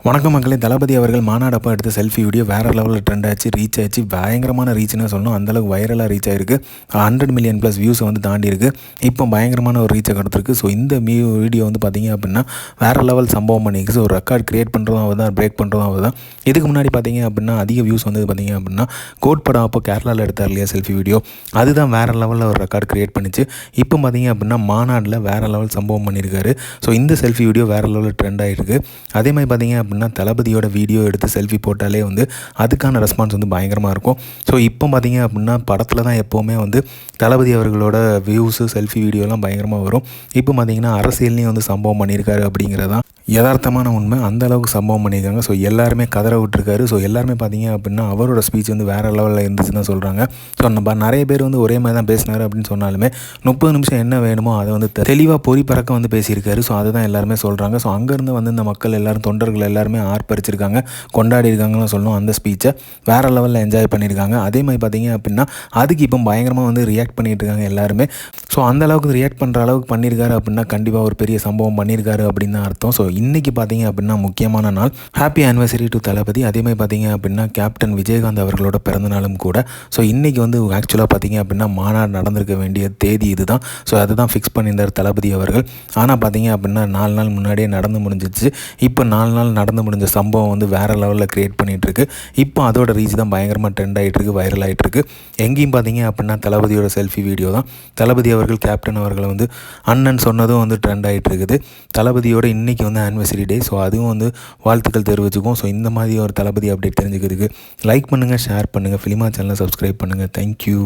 வணக்கம் மக்களே. தளபதி அவர்கள் மாநாடப்போ எடுத்த செல்ஃபி வீடியோ வேறு லெவலில் ட்ரெண்ட் ஆச்சு, ரீச் ஆச்சு. பயங்கரமான ரீச்னு சொல்லணும். அந்தளவுக்கு வைரலாக ரீச் ஆகிருக்கு. 100 மில்லியன் ப்ளஸ் வியூஸை வந்து தாண்டி இருக்குது. இப்போ பயங்கரமான ஒரு ரீச்சை கொடுத்துருக்கு. ஸோ இந்த வீடியோ வந்து பார்த்திங்க அப்படின்னா வேறு லெவல் சம்பவம் பண்ணியிருக்கு. ஸோ ஒரு ரெக்கார்ட் க்ரியேட் பண்ணுறதும் அவர் தான், பிரேக் பண்ணுறதும் அவர் தான். இதுக்கு முன்னாடி பார்த்திங்க அப்படின்னா அதிக வியூஸ் வந்தது பார்த்திங்க அப்படின்னா கோட் படம் அப்போ கேரளாவில் எடுத்தார் இல்லையா செல்ஃபி வீடியோ, அதுதான் வேறு லெவலில் ஒரு ரெக்கார்ட் க்ரியேட் பண்ணிச்சு. இப்போ பார்த்திங்க அப்படின்னா மாநாட்டில் வேறு லெவல் சம்பவம் பண்ணியிருக்காரு. ஸோ இந்த செல்ஃபி வீடியோ வேறு லெவலில் ட்ரெண்ட் ஆகிருக்கு. அதே மாதிரி பார்த்திங்க அப்படின்னா தளபதியோட வீடியோ எடுத்து செல்ஃபி போட்டாலே வந்து அதுக்கான ரெஸ்பான்ஸ் வந்து பயங்கரமாக இருக்கும். ஸோ இப்போ பார்த்திங்க அப்படின்னா படத்தில் தான் எப்போவுமே வந்து தளபதி அவர்களோட வியூஸு செல்ஃபி வீடியோலாம் பயங்கரமாக வரும். இப்போ பார்த்திங்கன்னா அரசியல்லையும் வந்து சம்பவம் பண்ணியிருக்காரு அப்படிங்கிறதான் யதார்த்தமான உண்மை. அந்த அளவுக்கு சம்பவம் பண்ணியிருக்காங்க. ஸோ எல்லாருமே கதற விட்டுருக்காரு. ஸோ எல்லாருமே பார்த்திங்க அப்படின்னா அவரோட ஸ்பீச் வந்து வேறு லெவலில் இருந்துச்சுன்னு தான் சொல்கிறாங்க. ஸோ நம்ம நிறைய பேர் வந்து ஒரே மாதிரி தான் பேசினார் அப்படின்னு சொன்னாலுமே 30 நிமிஷம் என்ன வேணுமோ அதை வந்து தெளிவாக பொறி பறக்க வந்து பேசியிருக்காரு. ஸோ அதை தான் எல்லாருமே சொல்கிறாங்க. ஸோ அங்கேருந்து வந்து இந்த மக்கள் எல்லோரும், தொண்டர்கள் எல்லாருமே ஆர்ப்பரிச்சிருக்காங்க, கொண்டாடி இருக்காங்கன்னு சொல்லணும். அந்த ஸ்பீச்சை வேறு லெவலில் என்ஜாய் பண்ணியிருக்காங்க. அதே மாதிரி பார்த்திங்க அப்படின்னா அதுக்கு இப்போ பயங்கரமாக வந்து ரியாக்ட் பண்ணிகிட்டு இருக்காங்க எல்லாருமே. ஸோ அந்த அளவுக்கு ரியாக்ட் பண்ணுற அளவுக்கு பண்ணியிருக்காரு அப்படின்னா கண்டிப்பாக ஒரு பெரிய சம்பவம் பண்ணியிருக்காரு அப்படின்னு தான் அர்த்தம். ஸோ இன்றைக்கி பார்த்திங்க அப்படின்னா முக்கியமான நாள். ஹாப்பி ஆனிவர்சரி டு தளபதி. அதே மாதிரி பார்த்திங்க அப்படின்னா கேப்டன் விஜயகாந்த் அவர்களோட பிறந்தநாளும் கூட. ஸோ இன்றைக்கி வந்து ஆக்சுவலாக பார்த்திங்க அப்படின்னா மாநாடு நடந்திருக்க வேண்டிய தேதி இது தான். ஸோ அதை தான் ஃபிக்ஸ் பண்ணியிருந்தார் தளபதி அவர்கள். ஆனால் பார்த்திங்க அப்படின்னா 4 நாள் முன்னாடியே நடந்து முடிஞ்சிச்சு. இப்போ 4 நாள் நடந்து முடிஞ்ச சம்பவம் வந்து வேறு லெவலில் க்ரியேட் பண்ணிகிட்ருக்கு. இப்போ அதோட ரீச் தான் பயங்கரமாக ட்ரெண்ட் ஆகிட்டுருக்கு, வைரல் ஆகிட்டுருக்கு. எங்கேயும் பார்த்திங்க அப்படின்னா தளபதியோட செல்ஃபி வீடியோ தான். தளபதி அவர்கள் கேப்டன் அவர்களை வந்து அண்ணன் சொன்னதும் வந்து ட்ரெண்ட் ஆகிட்டு இருக்குது. தளபதியோட இன்றைக்கி வந்து ஆனிவர்சரி டே. ஸோ அதுவும் வந்து வாழ்த்துக்கள் தெரிவிச்சுக்கும். ஸோ இந்த மாதிரி ஒரு தளபதி அப்டேட் தெரிஞ்சுக்கிறதுக்கு லைக் பண்ணுங்கள், ஷேர் பண்ணுங்கள், ஃபிலிமா சேனலை சப்ஸ்கிரைப் பண்ணுங்கள். தேங்க்யூ.